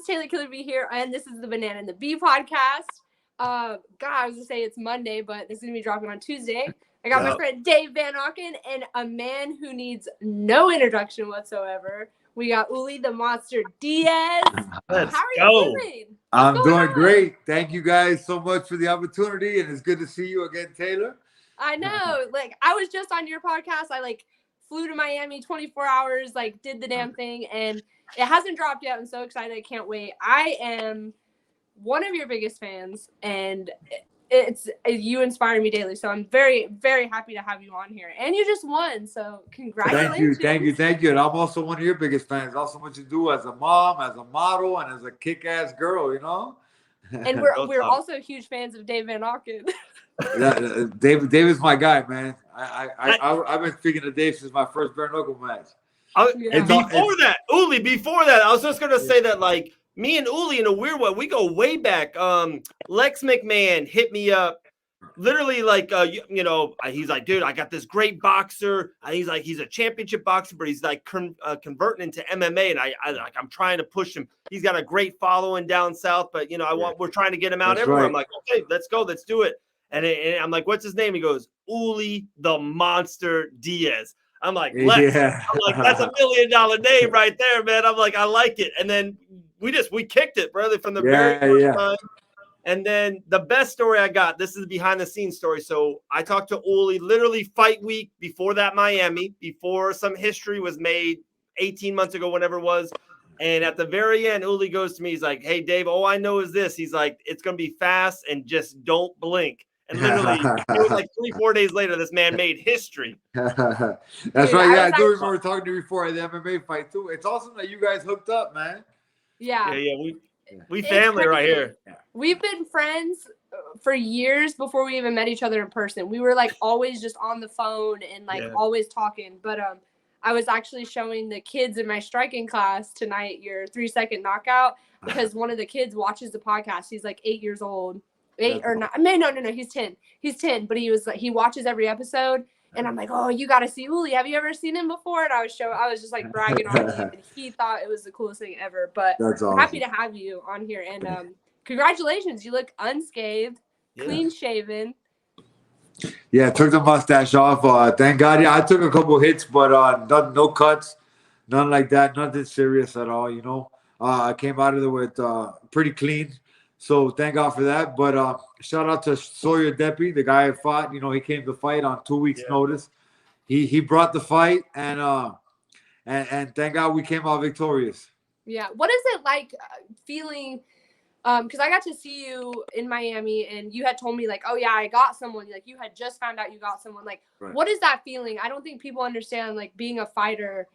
Taylor Killerby here, and this is the Banana and the Bee podcast. God, I was going to say it's Monday, but this is going to be dropping on Tuesday. I got my friend Dave Van Auken and a man who needs no introduction whatsoever. We got Uli the Monster Diaz. Let's How are go. you doing? I'm doing great. Thank you guys so much for the opportunity, and it's good to see you again, Taylor. I know. Like, I was just on your podcast. I, flew to Miami 24 hours, did the damn thing, and it hasn't dropped yet. I'm so excited. I can't wait. I am one of your biggest fans, and you inspire me daily. So I'm very, very happy to have you on here. And you just won, so congratulations. Thank you. And I'm also one of your biggest fans. Also what you do as a mom, as a model, and as a kick-ass girl, you know? And we're also huge fans of Dave Van Auken. Dave is my guy, man. I've been speaking to Dave since my first Bare Knuckle match. Before that, I was just gonna say that me and Uli in a weird way, we go way back. Lex McMahon hit me up, literally he's like, dude, I got this great boxer. He's like, he's a championship boxer, but he's converting into MMA, and I'm trying to push him. He's got a great following down south, but we're trying to get him out everywhere. Right. I'm like, okay, let's go, let's do it. And I'm like, what's his name? He goes, Uli the Monster Diaz. I'm like, Lex. Yeah. I'm like, that's $1 million name right there, man. I'm like, I like it. And then we kicked it, brother, from the very first time. And then the best story I got, this is a behind the scenes story. So I talked to Uli literally fight week before that Miami, before some history was made 18 months ago, whenever it was. And at the very end, Uli goes to me. He's like, hey, Dave, all I know is this. He's like, it's going to be fast and just don't blink. And literally, it was 3-4 days later, this man made history. That's right. Yeah, I do remember talking to you before the MMA fight, too. It's awesome that you guys hooked up, man. Yeah. We family right here. We've been friends for years before we even met each other in person. We were always just on the phone and always talking. But I was actually showing the kids in my striking class tonight your 3-second knockout because one of the kids watches the podcast. He's 8 years old. 8 or 9. No. He's 10. He's 10, but he watches every episode. And I'm like, oh, you got to see Uli. Have you ever seen him before? And I was just bragging on him. And he thought it was the coolest thing ever. But I'm happy to have you on here. And congratulations. You look unscathed, clean shaven. Yeah, took the mustache off. Thank God. Yeah, I took a couple hits, but no cuts, none like that. Nothing serious at all, you know. I came out of there with pretty clean. So thank God for that. But shout out to Sawyer Deppy, the guy I fought. You know, he came to fight on 2 weeks' notice. He brought the fight, and thank God we came out victorious. Yeah. What is it like feeling? Because I got to see you in Miami, and you had told me oh yeah, I got someone. You had just found out you got someone. Right. What is that feeling? I don't think people understand being a fighter.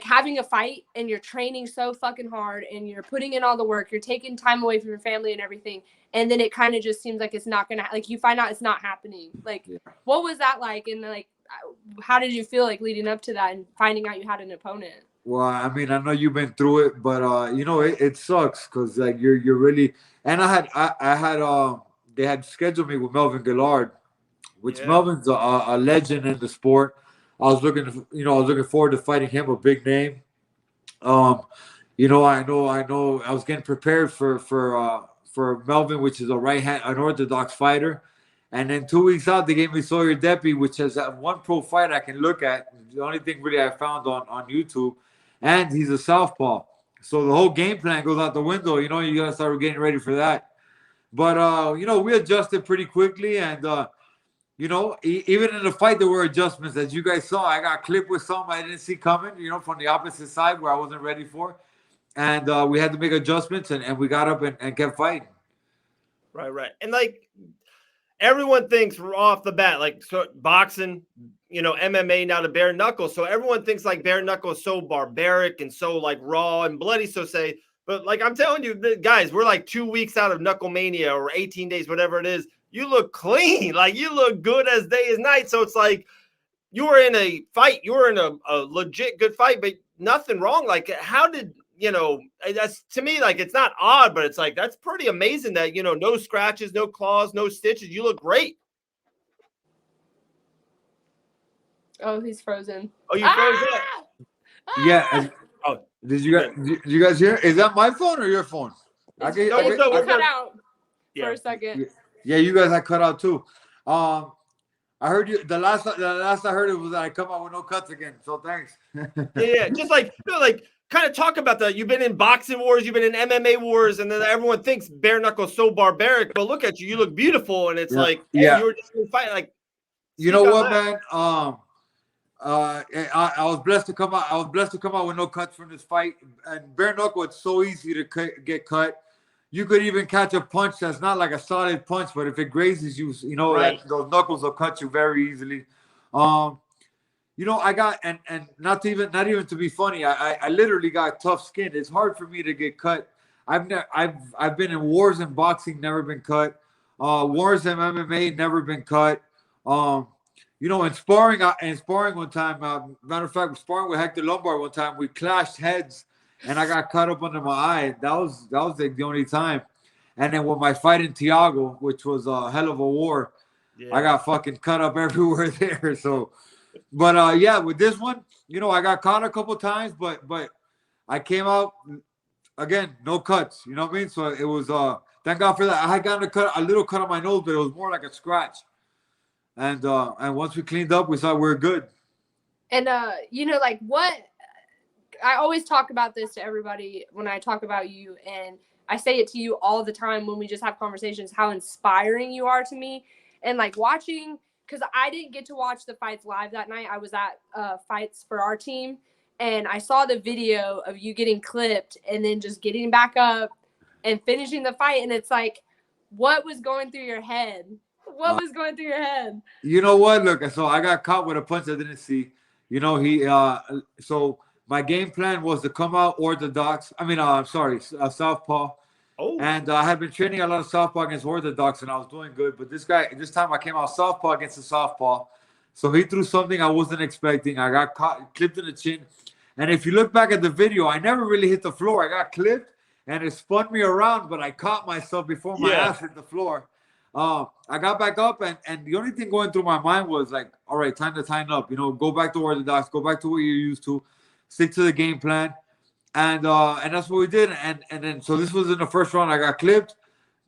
Having a fight and you're training so fucking hard and you're putting in all the work, you're taking time away from your family and everything. And then it kind of just seems like it's not going to, you find out it's not happening. What was that like? And how did you feel leading up to that and finding out you had an opponent? Well, I mean, I know you've been through it, but it sucks because you're really, and I had they had scheduled me with Melvin Gillard, which Melvin's a legend in the sport. I was looking forward to fighting him, a big name. I know. I was getting prepared for Melvin, which is an orthodox fighter. And then 2 weeks out, they gave me Sawyer Deppy, which has one pro fight I can look at. The only thing really I found on YouTube. And he's a southpaw. So the whole game plan goes out the window. You got to start getting ready for that. But, we adjusted pretty quickly. And, even in the fight, there were adjustments. As you guys saw, I got clipped with some I didn't see coming, from the opposite side where I wasn't ready for. And we had to make adjustments, and we got up and kept fighting. Right. And, everyone thinks off the bat, boxing, MMA, now to bare knuckle. So everyone thinks bare knuckle is so barbaric and so raw and bloody, so say. But I'm telling you, guys, we're 2 weeks out of Knuckle Mania or 18 days, whatever it is. You look clean, you look good as day as night. So it's you were in a fight, you were in a legit good fight, but nothing wrong. How did that's to me it's not odd, but it's that's pretty amazing that no scratches, no claws, no stitches. You look great. Oh, he's frozen. Oh, you froze up. Yeah. Did you guys hear? Is that my phone or your phone? It cut out for a second. Yeah, you guys, I cut out too. I heard you. The last I heard it was that I come out with no cuts again. So thanks. Yeah, just like kind of talk about that. You've been in boxing wars, you've been in MMA wars, and then everyone thinks bare knuckle so barbaric. But look at you, you look beautiful, and it's like, hey, you were just fighting. Like, you know what, man? I was blessed to come out. I was blessed to come out with no cuts from this fight. And bare knuckle, it's so easy to get cut. You could even catch a punch that's not like a solid punch, but if it grazes you, you know, those knuckles will cut you very easily. You know, I got and not even to be funny, I literally got tough skin. It's hard for me to get cut. I've been in wars in boxing, never been cut. Wars in MMA, never been cut. You know, in sparring one time, matter of fact, sparring with Hector Lombard one time, we clashed heads. And I got cut up under my eye. That was like the only time. And then with my fight in Tiago, which was a hell of a war, I got fucking cut up everywhere there. So, but yeah, with this one, you know, I got caught a couple times, but I came out again, no cuts. You know what I mean? So it was thank God for that. I had gotten a little cut on my nose, but it was more like a scratch. And once we cleaned up, we saw we were good. And you know, like what. I always talk about this to everybody when I talk about you, and I say it to you all the time when we just have conversations, how inspiring you are to me. And like watching, because I didn't get to watch the fights live that night. I was at fights for our team, and I saw the video of you getting clipped and then just getting back up and finishing the fight. And it's like, what was going through your head? What was going through your head? You know what? Look, so I got caught with a punch I didn't see. You know, so my game plan was to come out orthodox. Southpaw. Oh. And I had been training a lot of southpaw against orthodox, and I was doing good. But this time I came out southpaw against the southpaw. So he threw something I wasn't expecting. I got clipped in the chin. And if you look back at the video, I never really hit the floor. I got clipped, and it spun me around, but I caught myself before my ass hit the floor. I got back up, and the only thing going through my mind was like, all right, time to tighten up. You know, go back to orthodox. Go back to what you're used to. Stick to the game plan, and that's what we did. And then so this was in the first round. I got clipped,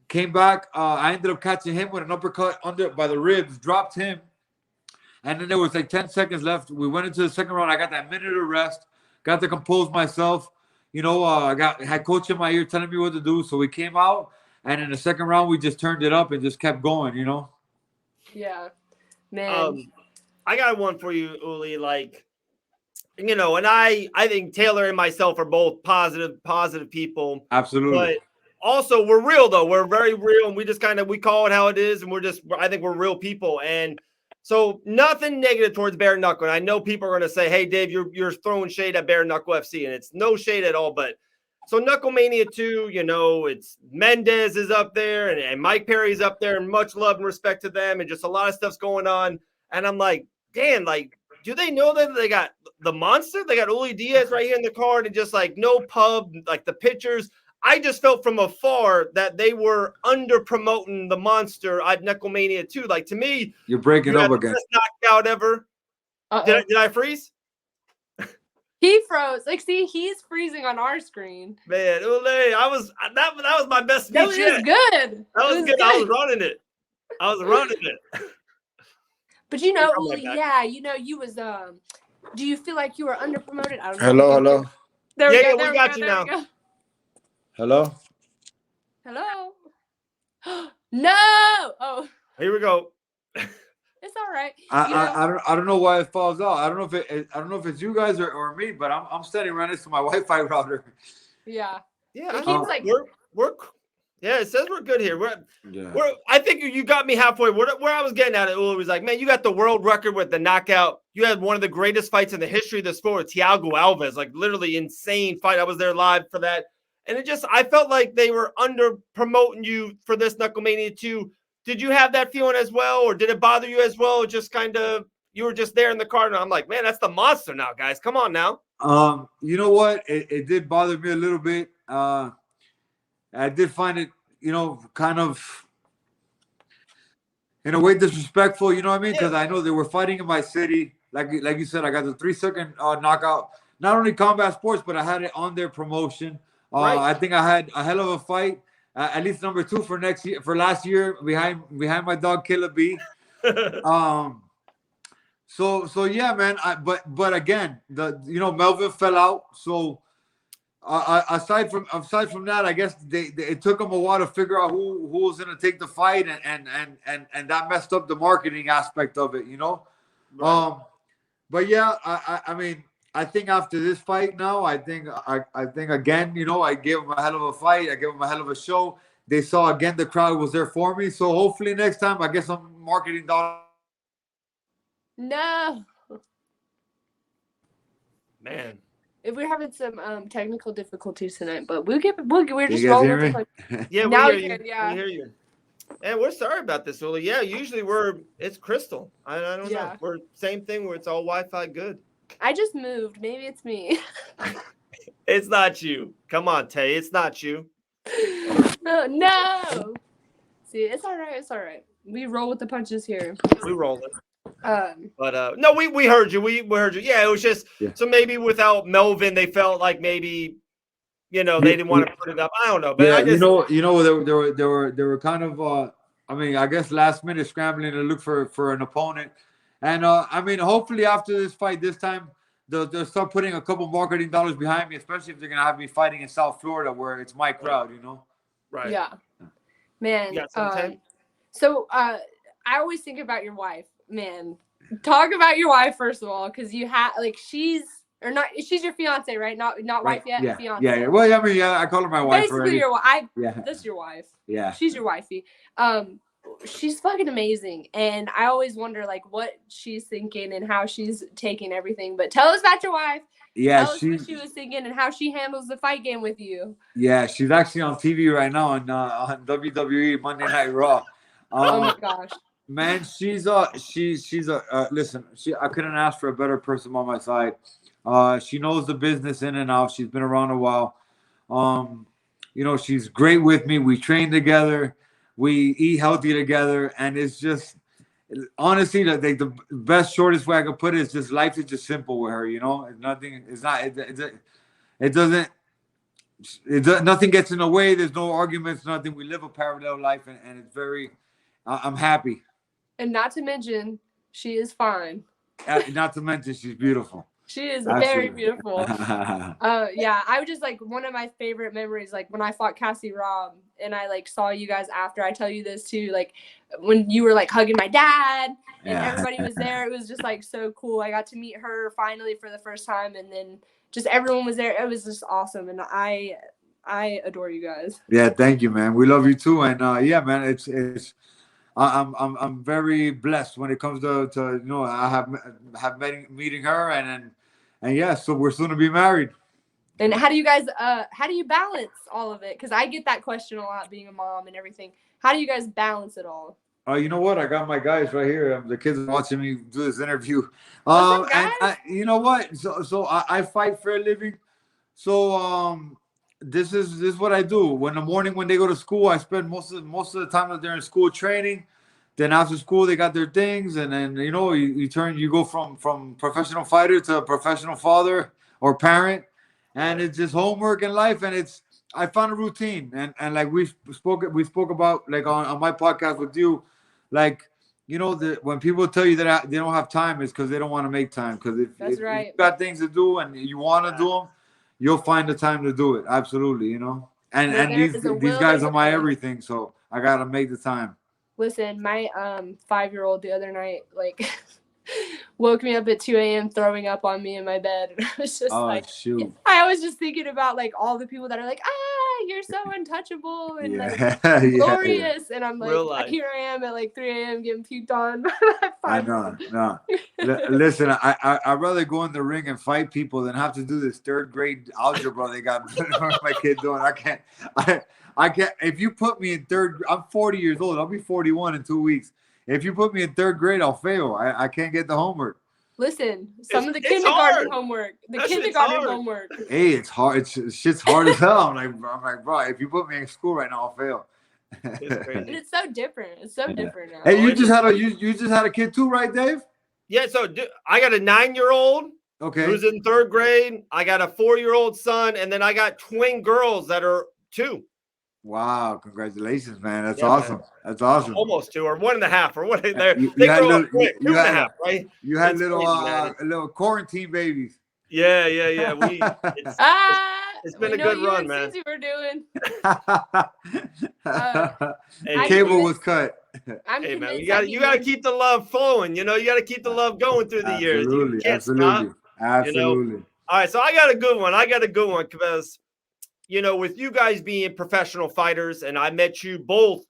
came back. I ended up catching him with an uppercut under by the ribs, dropped him, and then there was like 10 seconds left. We went into the second round. I got that minute of rest, got to compose I had coach in my ear telling me what to do. So we came out, and in the second round we just turned it up and just kept going. You know. Yeah, man. I got one for you, Uli. Like. You know, and I think Taylor and myself are both positive people. Absolutely. But also we're real though. We're very real, and we call it how it is, and I think we're real people. And so nothing negative towards Bare Knuckle. And I know people are going to say, "Hey, Dave, you're throwing shade at Bare Knuckle FC," and it's no shade at all. But so Knuckle Mania 2, you know, it's Mendez is up there, and Mike Perry's up there, and much love and respect to them, and just a lot of stuff's going on. And I'm like, damn, like. Do they know that they got the monster? They got Uli Diaz right here in the card, and just like no pub, like the pictures. I just felt from afar that they were under promoting the monster at Knucklemania 2. Like to me, you're breaking up again. Best knockout ever. Did I freeze? He froze. Like, see, he's freezing on our screen. Man, Uli, that was my best speech. That was good. That was good. I was running it. But you know, Uli, you know, you was do you feel like you were under promoted? I don't know. Hello. There we go. We got you now. Hello. No. Oh. Here we go. It's all right. I don't know why it falls out. I don't know if it's you guys or me, but I'm standing right next to my Wi-Fi router. Yeah. Yeah. It keeps like we're yeah, it says we're good here. I think you got me halfway. Where I was getting at it, Uli was like, man, you got the world record with the knockout. You had one of the greatest fights in the history of the sport with Tiago Alves, like literally insane fight. I was there live for that. And I felt like they were under promoting you for this Knucklemania 2. Did you have that feeling as well? Or did it bother you as well? Just kind of, you were just there in the card. And I'm like, man, that's the monster now, guys. Come on now. You know what? It did bother me a little bit. I did find it, you know, kind of in a way disrespectful, you know what I mean? Because I know they were fighting in my city. Like you said, I got the 3-second knockout. not only combat sports, but I had it on their promotion. Right. I think I had a hell of a fight, at least number 2 for next year, for last year, behind my dog Killer B. So yeah, man. But again, Melvin fell out. So aside from that, I guess it took them a while to figure out who was gonna take the fight, and that messed up the marketing aspect of it, Right. But yeah, I mean, I think after this fight now, I think again, I gave them a hell of a fight. I gave them a hell of a show. They saw again the crowd was there for me. So hopefully next time I get some marketing dollars. No. Man. If we're having some technical difficulties tonight, but we're just You guys rolling hear with me? the Yeah, Now we we hear you. can, yeah. We hear you. And we're sorry about this, Uli. Yeah, usually it's crystal. I don't know. We're same thing where it's all Wi-Fi good. I just moved. Maybe it's me. It's not you. Come on, Tay. It's not you. No. See, it's all right. It's all right. We roll with the punches here. We roll it. But no, we heard you. We heard you. Yeah, it was just so maybe without Melvin, they felt like maybe they didn't want to put it up. I don't know, but Yeah, I just they were kind of I mean, I guess last minute scrambling to look for an opponent, and I mean, hopefully after this fight this time they'll start putting a couple marketing dollars behind me, especially if they're gonna have me fighting in South Florida where it's my crowd, Right. Yeah, man. You got some so I always think about your wife, man. Talk about your wife first of all, because you have she's your fiance, right? Not wife yet. Yeah, fiance. yeah. Well, I mean, yeah, I call her my wife. Basically, already. your wife. Yeah, That's your wife. Yeah, she's your wifey. She's fucking amazing, and I always wonder what she's thinking and how she's taking everything. But tell us about your wife. Yeah, tell us what she was thinking and how she handles the fight game with you. Yeah, she's actually on TV right now on WWE Monday Night Raw. Oh my gosh. Man, she's listen. I couldn't ask for a better person on my side. She knows the business in and out. She's been around a while. She's great with me. We train together. We eat healthy together, and it's just honestly the best shortest way I could put it is just life is just simple with her. It's nothing. It's not. It doesn't. Nothing gets in the way. There's no arguments. Nothing. We live a parallel life, and it's very. I'm happy. And not to mention, she is fine. Not to mention, she's beautiful. She is very beautiful. Yeah, I was just one of my favorite memories, when I fought Cassie Robb, and I saw you guys after. I tell you this too, when you were hugging my dad, and everybody was there. It was just so cool. I got to meet her finally for the first time, and then just everyone was there. It was just awesome, and I adore you guys. Yeah, thank you, man. We love you too, and yeah, man, it's. I'm very blessed when it comes to I have meeting her and yeah, so we're soon to be married. And how do you guys how do you balance all of it? Because I get that question a lot, being a mom and everything. How do you guys balance it all? You know what? I got my guys right here. The kids are watching me do this interview. What's up, guys? And you know what? So I fight for a living. So this is what I do. When the morning when they go to school, I spend most of the time that they're in school training. Then after school, they got their things, and then you go from professional fighter to professional father or parent, and it's just homework and life, and I found a routine, and we spoke about on my podcast with you, when people tell you that they don't have time, it's because they don't want to make time. Because if you got things to do and you want to do them, you'll find the time to do it. Absolutely, And these guys are my everything, so I gotta make the time. Listen, my 5-year-old the other night woke me up at 2 a.m. throwing up on me in my bed. And I was just shoot. I was just thinking about all the people that are you're so untouchable and glorious. And I'm here I am at 3 a.m. getting puked on. I know. No. Listen, I'd rather go in the ring and fight people than have to do this 3rd grade algebra they got my kid doing. I can't. If you put me in 3rd, I'm 40 years old. I'll be 41 in 2 weeks. If you put me in 3rd grade, I'll fail. I can't get the homework. Listen, some of the kindergarten homework. Homework. Hey, it's hard. Shit's hard as hell. I'm like, bro, if you put me in school right now, I'll fail. It's crazy. And it's so different. It's so different now. Hey, you just had a kid too, right, Dave? Yeah. So I got a 9-year-old, Okay. who's in 3rd grade. I got a 4-year-old son, and then I got twin girls that are 2. Wow, congratulations, man. That's Yeah, awesome. man. That's awesome. Almost 2 or 1.5 or what they You had grow up little, quick. you 2.5, right? You had It's little crazy, man. little quarantine babies. Yeah. It's been We a know good you run, and man. Susie were doing. The Hey, cable was cut. I'm hey, man, convinced you got to keep the love flowing. You got to keep the love going through the years. You Absolutely, can't stop. absolutely. All right, so I got a good one because with you guys being professional fighters, and I met you both,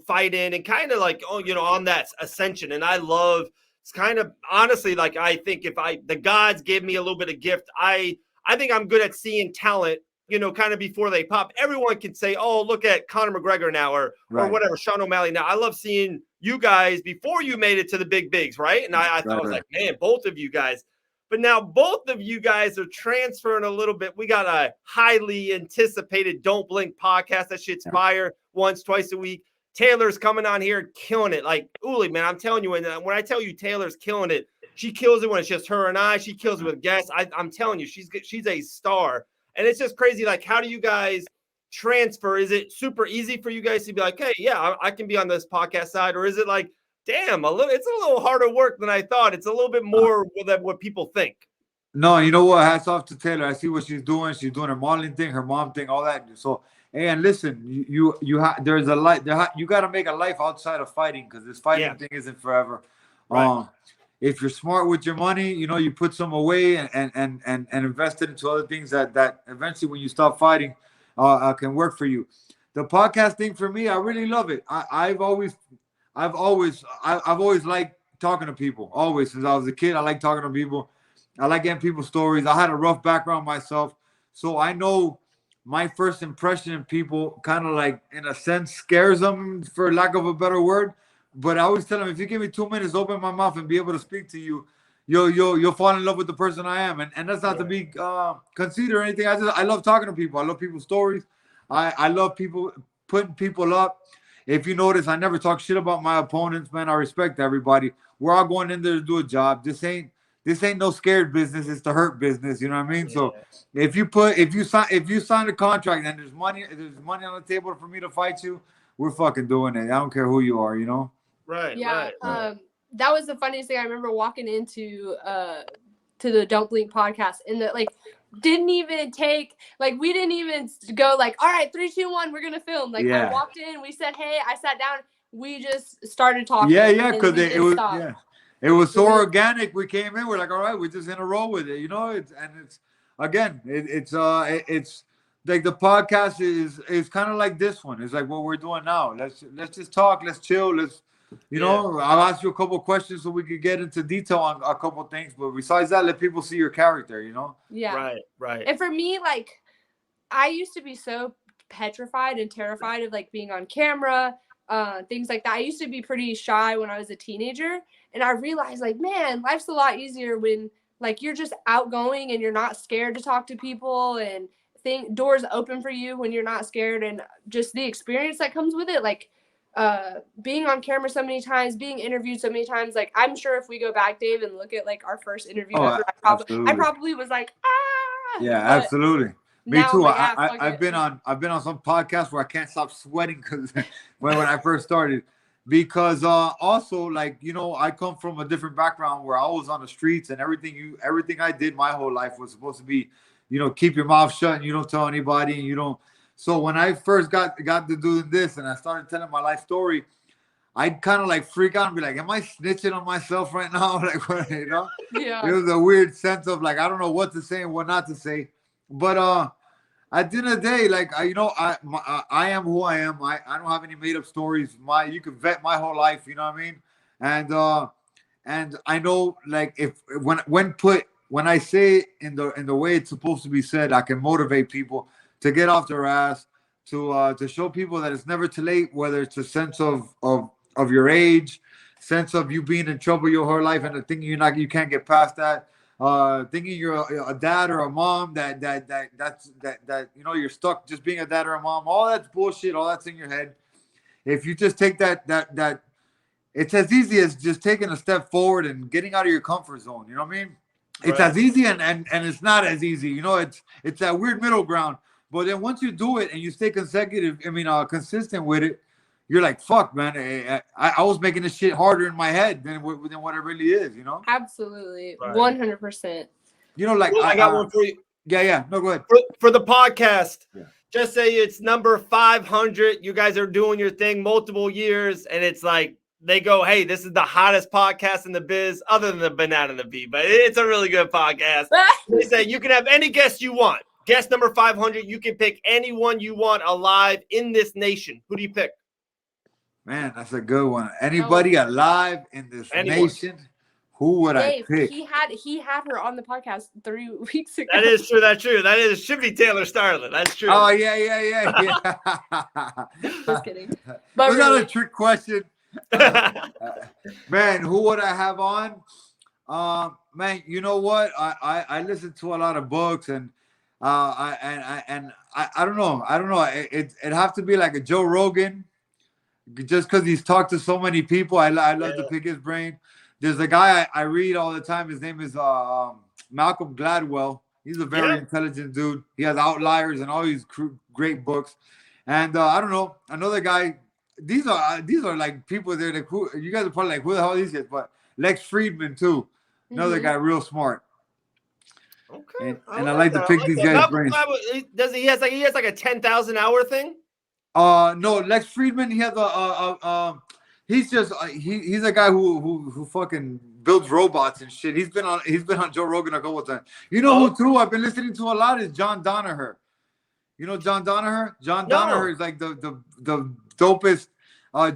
fighting and kind of like, on that ascension. And I love, it's kind of honestly, like, I think if the gods gave me a little bit of gift, I think I'm good at seeing talent, kind of before they pop. Everyone can say, oh, look at Conor McGregor now, or whatever, Sean O'Malley now. I love seeing you guys before you made it to the big bigs, right? And I thought, I was like, man, both of you guys. But now both of you guys are transferring a little bit. We got a highly anticipated Don't Blink podcast. That shit's fire once, twice a week. Taylor's coming on here killing it. Like, Uli, man, I'm telling you, and when I tell you Taylor's killing it, she kills it when it's just her and I. She kills it with guests. I'm telling you, she's a star. And it's just crazy. Like, how do you guys transfer? Is it super easy for you guys to be like, hey, yeah, I can be on this podcast side? Or is it like, damn, it's a little harder work than I thought. It's a little bit more than what people think. No, you know what? Hats off to Taylor. I see what she's doing. She's doing her modeling thing, her mom thing, all that. So, and listen, there's a life. You got to make a life outside of fighting, because this fighting thing isn't forever. Right. If you're smart with your money, you put some away and invest it into other things that eventually, when you stop fighting, can work for you. The podcast thing for me, I really love it. I've always liked talking to people. Always, since I was a kid, I like talking to people. I like getting people's stories. I had a rough background myself, so I know my first impression in people kind of, like, in a sense, scares them, for lack of a better word. But I always tell them, if you give me 2 minutes, open my mouth and be able to speak to you, you'll fall in love with the person I am. And that's not to be conceited or anything. I love talking to people. I love people's stories. I love people, putting people up. If you notice, I never talk shit about my opponents, man. I respect everybody. We're all going in there to do a job. This ain't no scared business. It's the hurt business. You know what I mean? Yeah. So if you sign a contract and there's money on the table for me to fight you, we're fucking doing it. I don't care who you are. Right. Yeah. Right. That was the funniest thing. I remember walking into to the Don't Blink podcast, and didn't even take, we didn't even go like, all right, 3, 2, 1, we're gonna film. I walked in, we said hey, I sat down, we just started talking. Yeah, because it was so organic. We came in, we're like, all right, we're just gonna roll with it, it's like the podcast is kind of like this one. It's like what we're doing now. Let's just talk, let's chill, I'll ask you a couple of questions so we could get into detail on a couple of things. But besides that, let people see your character, Yeah. Right. And for me, I used to be so petrified and terrified of being on camera, things like that. I used to be pretty shy when I was a teenager. And I realized man, life's a lot easier when you're just outgoing and you're not scared to talk to people, and doors open for you when you're not scared, and just the experience that comes with it. Being on camera so many times, being interviewed so many times, I'm sure if we go back, Dave, and look at our first interview ever, I probably was yeah, absolutely. Me too. I've been on some podcasts where I can't stop sweating because when I first started, because also I come from a different background where I was on the streets, and everything I did my whole life was supposed to be, keep your mouth shut and you don't tell anybody, and you don't. So when I first got to doing this and I started telling my life story, I'd kind of freak out and be like, am I snitching on myself right now? Yeah. It was a weird sense of I don't know what to say and what not to say. But at the end of the day, I am who I am. I don't have any made up stories. You can vet my whole life, you know what I mean? And I know when I say it in the way it's supposed to be said, I can motivate people to get off their ass, to show people that it's never too late, whether it's a sense of your age, sense of you being in trouble your whole life and thinking you can't get past that, thinking you're a dad or a mom that you're stuck just being a dad or a mom. All that's bullshit. All that's in your head. If you just take that it's as easy as just taking a step forward and getting out of your comfort zone. You know what I mean? it's as easy and it's not as easy. You know, it's that weird middle ground. But then once you do it and you stay consistent with it, you're like, fuck, man. I was making this shit harder in my head than what it really is, you know? Absolutely. Right. 100%. You know, like, I got one for you. Yeah. No, go ahead. For the podcast, yeah. Just say it's number 500. You guys are doing your thing multiple years, and it's like they go, hey, this is the hottest podcast in the biz, other than the Banana and the Bee, but it's a really good podcast. They say you can have any guest you want. Guest number 500, you can pick anyone you want alive in this nation. Who do you pick? Man, that's a good one. Anybody alive in this nation? Who would I pick? He had her on the podcast 3 weeks ago. That is true. That's true. That should be Taylor Starling. That's true. Oh yeah. Just kidding. But was that a trick question? Man, who would I have on? Man, you know what? I listen to a lot of books and I don't know. It'd have to be like a Joe Rogan, just because he's talked to so many people. I love to pick his brain. There's a guy I read all the time. His name is Malcolm Gladwell. He's a very intelligent dude. He has Outliers and all these great books. And I don't know, another guy. These are like people there that you guys are probably like, who the hell are these guys? But Lex Friedman too, another guy, real smart. Okay, and I like to pick these guys' brains. Does he has like a 10,000 hour thing? No, Lex Friedman. He has he's just he's a guy who fucking builds robots and shit. He's been on Joe Rogan a couple of times. You know who too I've been listening to a lot is John Danaher. You know John Danaher? Danaher is like the dopest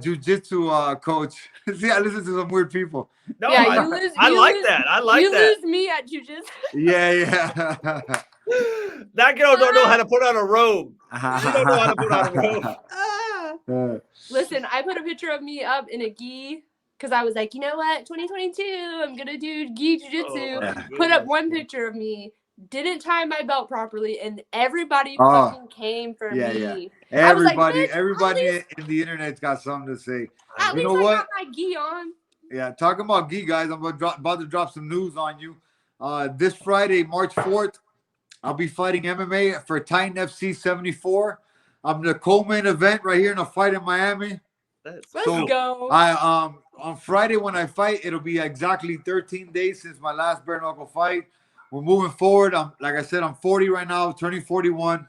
jiu-jitsu coach. See, I listen to some weird people. No, yeah, I like that. I like you that. You lose me at jiu-jitsu. Yeah. That girl don't know how to put on a robe. She don't know how to put on a robe. Listen, I put a picture of me up in a gi because I was like, you know what, 2022, I'm gonna do gi jiu-jitsu. Put up one picture of me. Didn't tie my belt properly, and everybody fucking came for me. Yeah. Everybody in the internet's got something to say. At least I got my gi on. Yeah, talking about gi, guys, I'm about to drop some news on you. This Friday, March 4th, I'll be fighting MMA for Titan FC 74. I'm the co-main event right here in a fight in Miami. Let's go. On Friday when I fight, it'll be exactly 13 days since my last bare knuckle fight. We're moving forward. Like I said, I'm 40 right now, turning 41.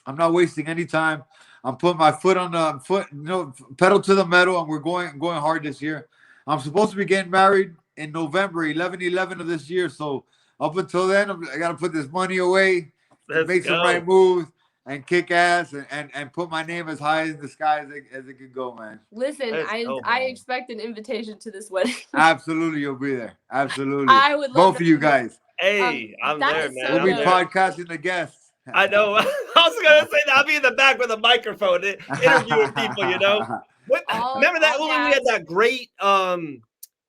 I'm not wasting any time. I'm putting my foot on the pedal to the metal, and we're going hard this year. I'm supposed to be getting married in November, 11/11 of this year. So up until then, I got to put this money away, make some right moves, and kick ass, and put my name as high in the sky as it could go, man. Listen, I expect an invitation to this wedding. Absolutely, you'll be there. Absolutely. I would love both of you guys. Hey, I'm there, man. We'll be podcasting the guests. I know. I was gonna say that I'll be in the back with a microphone interviewing people. You know. Remember that when we had that great kind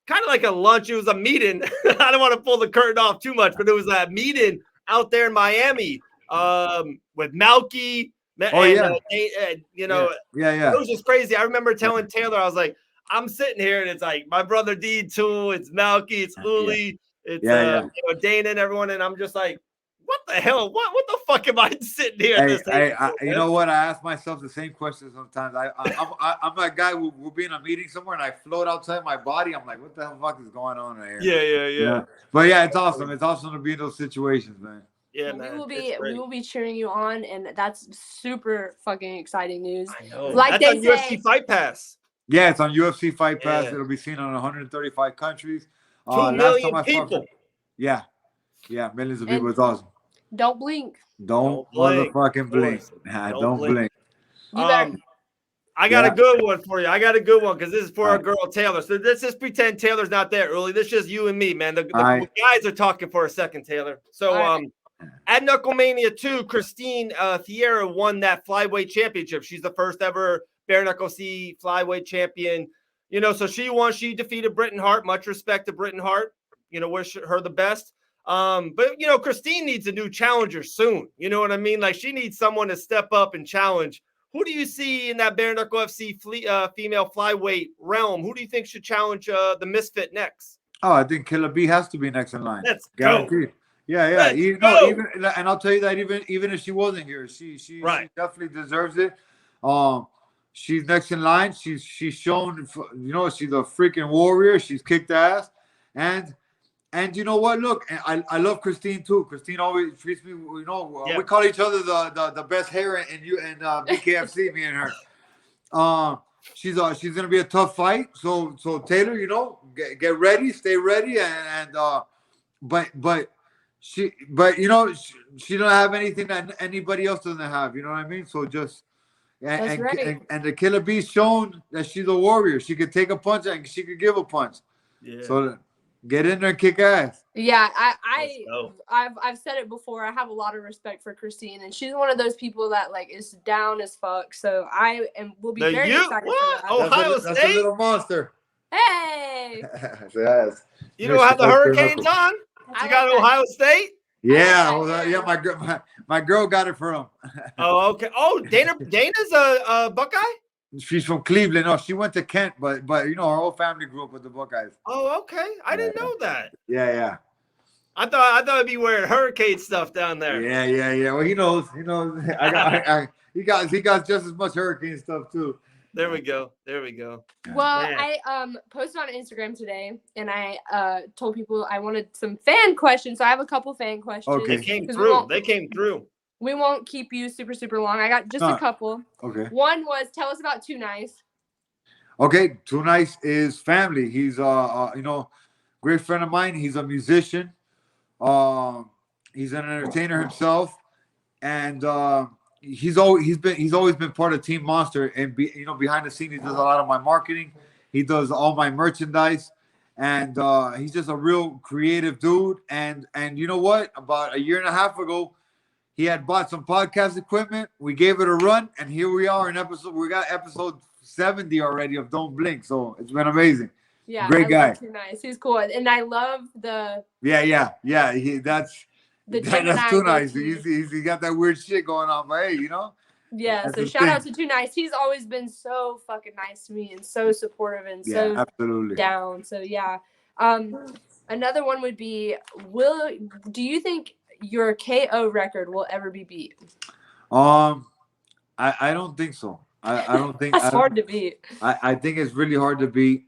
of like a lunch. It was a meeting. I don't want to pull the curtain off too much, but it was a meeting out there in Miami with Malky. You know, it was just crazy. I remember telling Taylor, I was like, I'm sitting here and it's like my brother D too. It's Malky. It's Uli. It's Dana and everyone, and I'm just like, what the hell? What the fuck am I sitting here? You know what? I ask myself the same question sometimes. I'm that guy who will be in a meeting somewhere and I float outside my body. I'm like, what the hell fuck is going on right here? Yeah. But yeah, it's awesome. It's awesome to be in those situations, man. Yeah, man. We will be cheering you on, and that's super fucking exciting news. I know. Like that's on UFC Fight Pass. Yeah, it's on UFC Fight Pass. It'll be seen on 135 countries. 2 million people. Yeah, millions of people. It's awesome. Don't blink. Don't motherfucking blink. Don't blink. I got a good one for you. I got a good one because this is for our girl Taylor. So let's just pretend Taylor's not there early. This is just you and me, man. The guys are talking for a second, Taylor. So at Knucklemania 2, Christine Thierra won that flyweight championship. She's the first ever bare knuckle C flyweight champion. You know, so she won. She defeated Britton Hart. Much respect to Britton Hart. You know, wish her the best. But you know, Christine needs a new challenger soon. You know what I mean? Like she needs someone to step up and challenge. Who do you see in that Bare Knuckle FC female flyweight realm? Who do you think should challenge the Misfit next? Oh, I think Killer B has to be next in line. Let's go. Guaranteed. Yeah, yeah. Let's You go. know, even and I'll tell you that even if she wasn't here, she definitely deserves it. She's next in line. She's shown, she's a freaking warrior. She's kicked ass, and you know what? Look, I love Christine too. Christine always treats me. We call each other the best hair in BKFC. Me and her. She's gonna be a tough fight. So Taylor, get ready, stay ready, but she don't have anything that anybody else doesn't have. You know what I mean? So just and the Killer Bee's shown that she's a warrior. She could take a punch and she could give a punch. Yeah. So get in there and kick ass. Yeah, I've said it before. I have a lot of respect for Christine, and she's one of those people that is down as fuck. So will be very excited for that. Ohio State, that's a little monster. Hey, yes. You don't have the Hurricanes on. You got Ohio State. Yeah, my girl got it for him. Oh, okay. Oh, Dana's a Buckeye. She's from Cleveland. No, she went to Kent, but her whole family grew up with the Buckeyes. Oh, okay. I didn't know that. Yeah. I thought I'd be wearing Hurricane stuff down there. Yeah. Well, he knows. He got just as much Hurricane stuff too. There we go. Well, man. I posted on Instagram today, and I told people I wanted some fan questions. So I have a couple fan questions. Okay. They came through. We won't keep you super, super long. I got just a couple. Okay. One was, tell us about Too Nice. Okay, Too Nice is family. He's great friend of mine. He's a musician. He's an entertainer himself, and he's always been part of Team Monster. And behind the scenes, he does a lot of my marketing. He does all my merchandise, and he's just a real creative dude. And you know what? About a year and a half ago, he had bought some podcast equipment. We gave it a run, and here we are we got episode 70 already of Don't Blink. So it's been amazing. Yeah, great guy. Too Nice. He's cool, and I love the. Yeah. That's Too Nice. He got that weird shit going on, but hey, Yeah. So shout out to Too Nice. He's always been so fucking nice to me and so supportive and so absolutely down. So yeah. Another one would be: do you think your KO record will ever be beat? I don't think so. I don't think that's hard to beat. I think it's really hard to beat.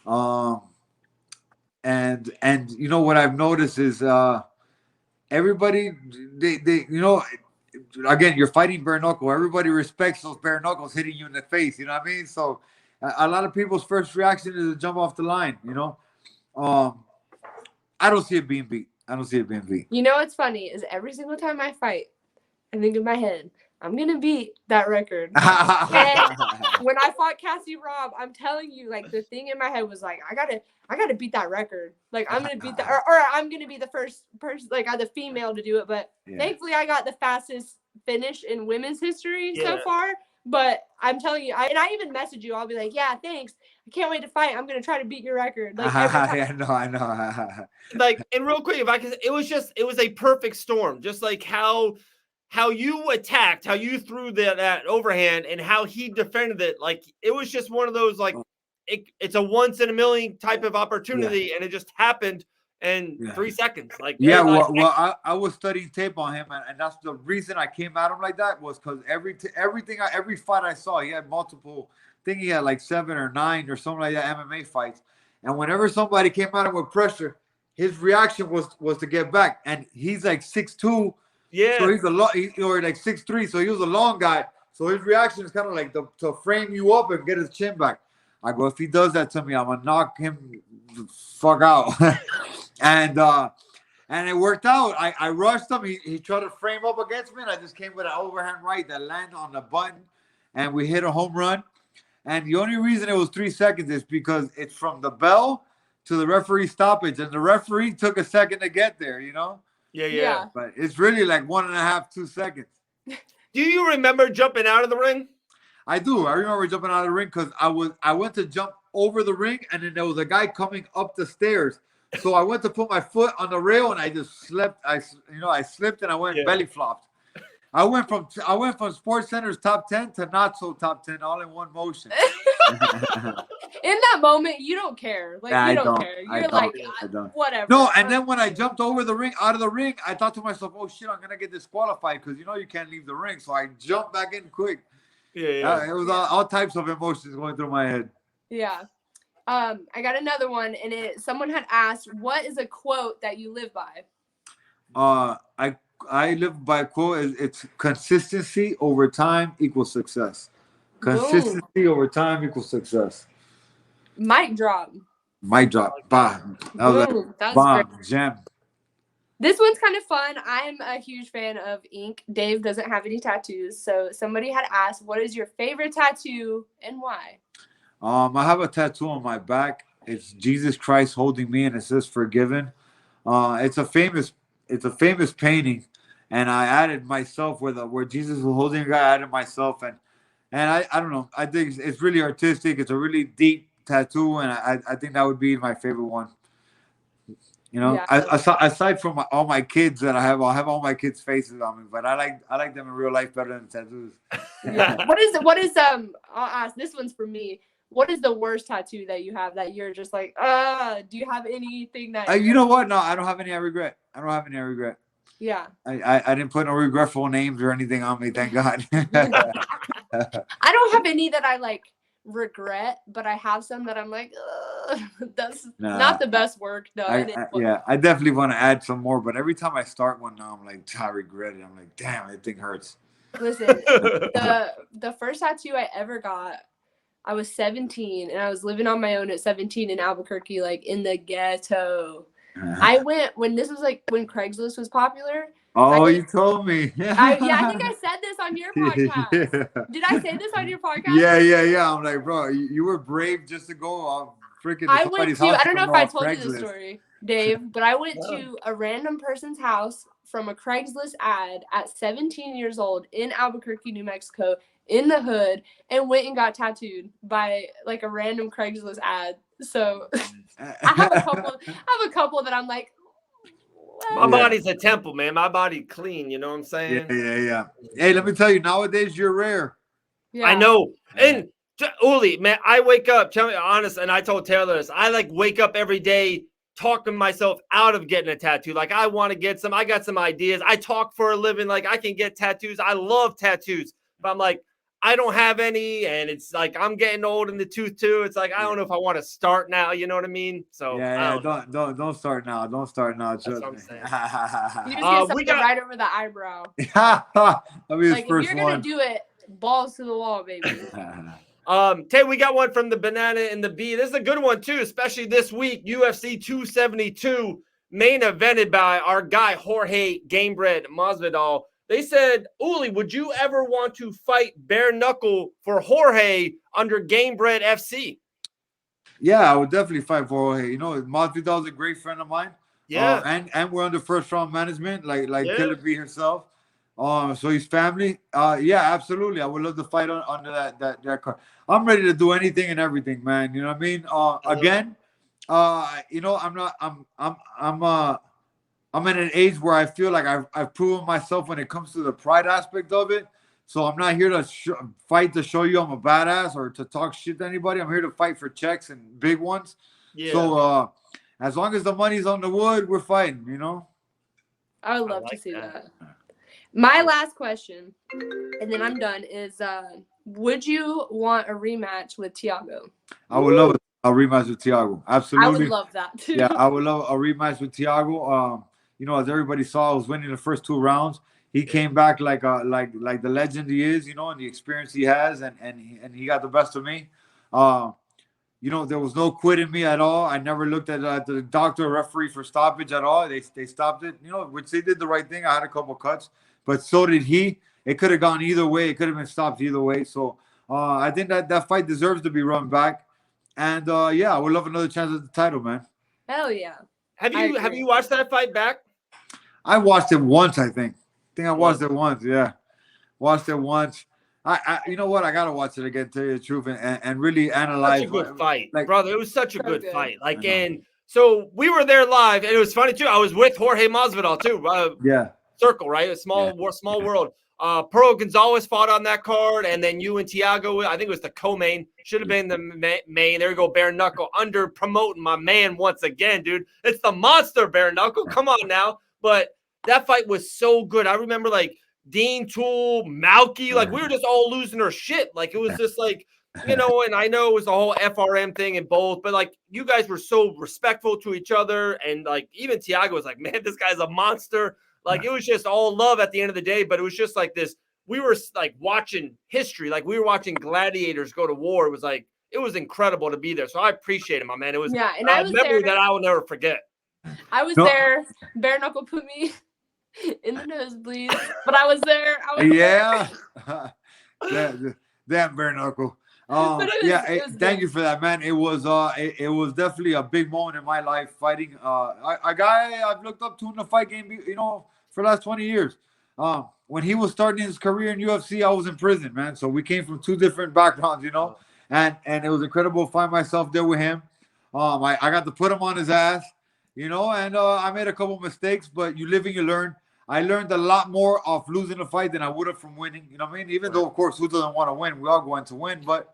And what I've noticed is everybody they again, you're fighting bare knuckle. Everybody respects those bare knuckles hitting you in the face. You know what I mean? So a lot of people's first reaction is to jump off the line. I don't see it being beat. You know what's funny is every single time I fight, I think in my head, I'm gonna beat that record. And when I fought Cassie Robb, I'm telling you, the thing in my head was I gotta beat that record. I'm gonna beat that, or I'm gonna be the first person, the female to do it. But thankfully, I got the fastest finish in women's history so far. But I'm telling you, I even message you. I'll be like, yeah, thanks. I can't wait to fight. I'm gonna try to beat your record. I know. And real quick, if I can, it was a perfect storm. Just like how you attacked, how you threw that overhand, and how he defended it. It was just one of those it's a once in a million type of opportunity, and it just happened in 3 seconds. I was studying tape on him, and that's the reason I came at him like that was because every fight I saw, he had multiple. I think he had 7 or 9 or something like that MMA fights, and whenever somebody came at him with pressure, his reaction was to get back, and he's 6'2". Yeah. So he's or 6'3", so he was a long guy. So his reaction is kind of to frame you up and get his chin back. I go, if he does that to me, I'm gonna knock him the fuck out. and it worked out. I rushed him. He tried to frame up against me, and I just came with an overhand right that landed on the button, and we hit a home run. And the only reason it was 3 seconds is because it's from the bell to the referee stoppage, and the referee took a second to get there. Yeah. But it's really 1.5, 2 seconds. Do you remember jumping out of the ring? I do. I remember jumping out of the ring because I went to jump over the ring, and then there was a guy coming up the stairs. So I went to put my foot on the rail, and I just slipped. I slipped and I went belly flopped. I went from Sports Center's top 10 to not so top 10 all in one motion. In that moment, you don't care. Like, you don't care. You're like, whatever. No, and then when I jumped over the ring, out of the ring, I thought to myself, oh, shit, I'm going to get disqualified because, you can't leave the ring. So I jumped back in quick. Yeah. It was all types of emotions going through my head. Yeah. I got another one, and someone had asked, what is a quote that you live by? I live by a quote. It's consistency over time equals success. Consistency over time equals success. Mic drop. Mic drop. Bah. That was a bomb. Gem. This one's kind of fun. I'm a huge fan of ink. Dave doesn't have any tattoos. So somebody had asked, what is your favorite tattoo and why? I have a tattoo on my back. It's Jesus Christ holding me, and it says forgiven. It's a famous painting, and I added myself where Jesus was holding a guy. I added myself, and I don't know. I think it's really artistic. It's a really deep tattoo, and I think that would be my favorite one. Aside from all my kids that I have all my kids' faces on me, but I like them in real life better than tattoos. Yeah. What is I'll ask, this one's for me. What is the worst tattoo that you have that you're just like, do you have anything that you know what? No, I don't have any I regret. Yeah. I didn't put no regretful names or anything on me, thank God. I don't have any that I like regret, but I have some that I'm like, that's not the best work done. I definitely want to add some more, but every time I start one now, I'm like, I regret it. I'm like, damn, that thing hurts. Listen, the first tattoo I ever got, I was 17 and I was living on my own at 17 in Albuquerque, like in the ghetto. I went when Craigslist was popular. Oh, you told me. I think I said this on your podcast. Yeah. Did I say this on your podcast? Yeah. I'm like, bro, you were brave just to go freaking. I don't know if I told you this story, Dave, but I went to a random person's house from a Craigslist ad at 17 years old in Albuquerque, New Mexico, in the hood, and went and got tattooed by like a random Craigslist ad. So I have a couple that I'm like, my body's a temple, man. My body clean. You know what I'm saying? Yeah. Hey, let me tell you, nowadays you're rare. Yeah. I know. And Uli, man, I wake up, tell me honest, and I told Taylor this, I like wake up every day talking myself out of getting a tattoo. Like I want to get some, I got some ideas. I talk for a living. Like I can get tattoos. I love tattoos. But I'm like, I don't have any, and it's like I'm getting old in the tooth too. It's like I don't know if I want to start now. You know what I mean? So don't start now. Don't start now. That's what I'm saying. You just get something right over the eyebrow. That'll be his like first if you're gonna do it, balls to the wall, baby. Tay, we got one from the Banana and the Bee. This is a good one too, especially this week. UFC 272 main evented by our guy Jorge Gamebred Masvidal. They said, Uli, would you ever want to fight Bare Knuckle for Jorge under Gamebred FC? Yeah, I would definitely fight for Jorge. You know, Masvidal's a great friend of mine. Yeah. And we're under first round management, like Killer Bee herself. So he's family. Yeah, absolutely. I would love to fight under that card. I'm ready to do anything and everything, man. You know what I mean? Again, you know, I'm at an age where I feel like I've proven myself when it comes to the pride aspect of it. So I'm not here to fight to show you I'm a badass or to talk shit to anybody. I'm here to fight for checks and big ones. Yeah. So as long as the money's on the wood, we're fighting, you know? I would love to see that. My last question, and then I'm done, is would you want a rematch with Tiago? I would love a rematch with Tiago. Absolutely. I would love that too. Yeah, I would love a rematch with Tiago. You know, as everybody saw, I was winning the first 2 rounds. He came back like the legend he is, you know, and the experience he has, and he got the best of me. You know, there was no quit in me at all. I never looked at the doctor or referee for stoppage at all. They stopped it, you know, which they did the right thing. I had a couple cuts, but so did he. It could have gone either way. It could have been stopped either way. So I think that fight deserves to be run back. And yeah, I would love another chance at the title, man. Hell yeah. Have you watched that fight back? I watched it once, I think. I watched it once, yeah. Watched it once. I you know what? I gotta watch it again, to tell you the truth, and really analyze. Such a good fight, brother. It was such a good fight. Like, and so we were there live, and it was funny too. I was with Jorge Masvidal too. Yeah. Circle, right? A small world. Pearl Gonzalez fought on that card, and then you and Tiago, I think it was the co-main, should have been the main. There you go, Bare Knuckle, under promoting my man once again, dude. It's the monster, Bare Knuckle. Come on now. But that fight was so good. I remember like Dean Toole, Malky, like we were just all losing our shit. Like it was just like, you know, and I know it was the whole FRM thing in both, but like you guys were so respectful to each other. And like even Tiago was like, man, this guy's a monster. Like it was just all love at the end of the day, but it was just like this. We were like watching history, like we were watching gladiators go to war. It was like it was incredible to be there. So I appreciate it, my man. It was and I was memory there. that I will never forget. I was there. Bare Knuckle put me in the nosebleeds, but I was there. Damn Bare Knuckle. Thank you for that, man. It was definitely a big moment in my life fighting a guy I've looked up to in the fight game, you know, for the last 20 years. When he was starting his career in UFC, I was in prison, man. So we came from two different backgrounds, you know, and it was incredible to find myself there with him. I got to put him on his ass, you know, and I made a couple mistakes, but you live and you learn. I learned a lot more off losing a fight than I would have from winning. You know what I mean? Even though, of course, who doesn't want to win? We all go in to win, but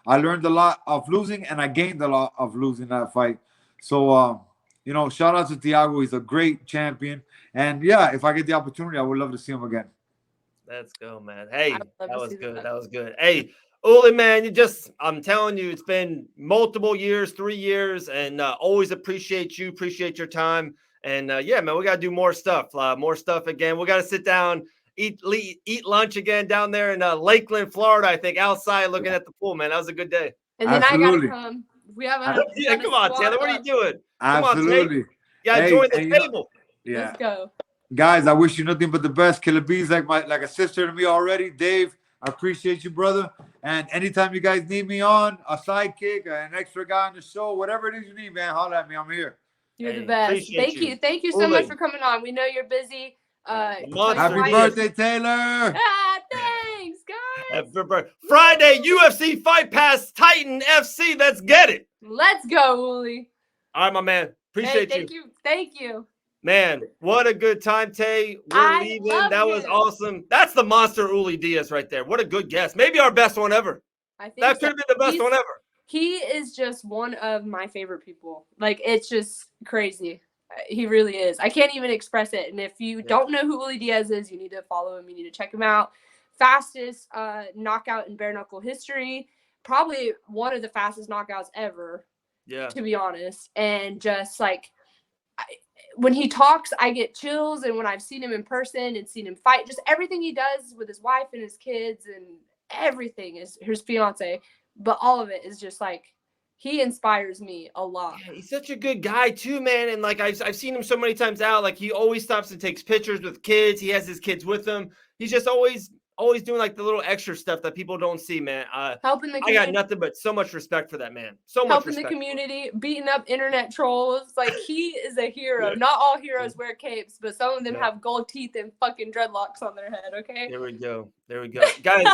I learned a lot of losing, and I gained a lot of losing that fight. So, you know, shout out to Tiago. He's a great champion. And, yeah, if I get the opportunity, I would love to see him again. Let's go, man. Hey, that was good. That was good. Hey, Uli, man, I'm telling you, it's been multiple years, 3 years, and always appreciate you, appreciate your time. And, yeah, man, we got to do more stuff again. We got to sit down, eat lunch again down there in Lakeland, Florida, I think, outside looking at the pool, man. That was a good day. And then Absolutely. I got to come. We have a yeah, come on, Taylor. What are you doing? Absolutely. Come on, join the table. Yeah. Let's go. Guys, I wish you nothing but the best. Killer B's like a sister to me already. Dave, I appreciate you, brother. And anytime you guys need me on, a sidekick, an extra guy on the show, whatever it is you need, man, holler at me. I'm here. You're the best. Thank you. Thank you so much for coming on. We know you're busy. Happy birthday, Taylor. Thanks, guys. Friday, UFC Fight Pass Titan FC. Let's get it. Let's go, Uli. All right, my man. Appreciate you. Thank you. Man, what a good time, Tay. We're leaving. That was awesome. That's the monster Uli Diaz right there. What a good guess. Maybe our best one ever. I think that could have been the best one ever. He is just one of my favorite people. Like, it's just crazy. He really is. I can't even express it. And if you don't know who Uli Diaz is, you need to follow him. You need to check him out. Fastest knockout in bare knuckle history. Probably one of the fastest knockouts ever. Yeah. To be honest. And just like, when he talks, I get chills. And when I've seen him in person and seen him fight, just everything he does with his wife and his kids and everything is his fiance. But all of it is just like, he inspires me a lot. Yeah, he's such a good guy too, man. And like I've seen him so many times out. Like he always stops and takes pictures with kids. He has his kids with him. He's just always doing like the little extra stuff that people don't see, man. Helping the community. I got nothing but so much respect for that man. So much helping respect. The community, beating up internet trolls. Like he is a hero. Not all heroes wear capes, but some of them have gold teeth and fucking dreadlocks on their head. Okay. There we go, guys.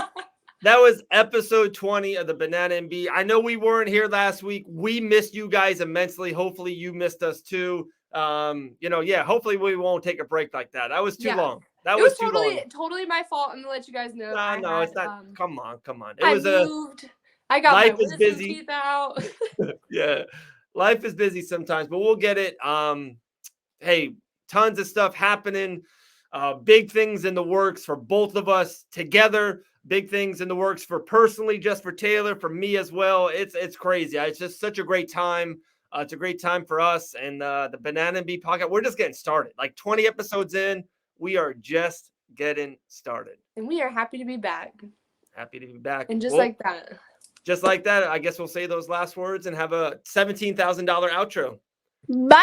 That was episode 20 of the Banana MB. I know we weren't here last week. We missed you guys immensely. Hopefully you missed us too. Hopefully we won't take a break like that. That was too long. That was totally my fault. I'm gonna let you guys know. No, it's not. Come on. I moved. I got life my is busy. Teeth out. Yeah, life is busy sometimes, but we'll get it. Hey, tons of stuff happening. Big things in the works for both of us together. Big things in the works for personally, just for Taylor, for me as well. It's crazy. It's just such a great time. It's a great time for us and the Banana Bee podcast. We're just getting started. Like 20 episodes in, we are just getting started. And we are happy to be back. Happy to be back. And just like that. Just like that, I guess we'll say those last words and have a $17,000 outro. Bye.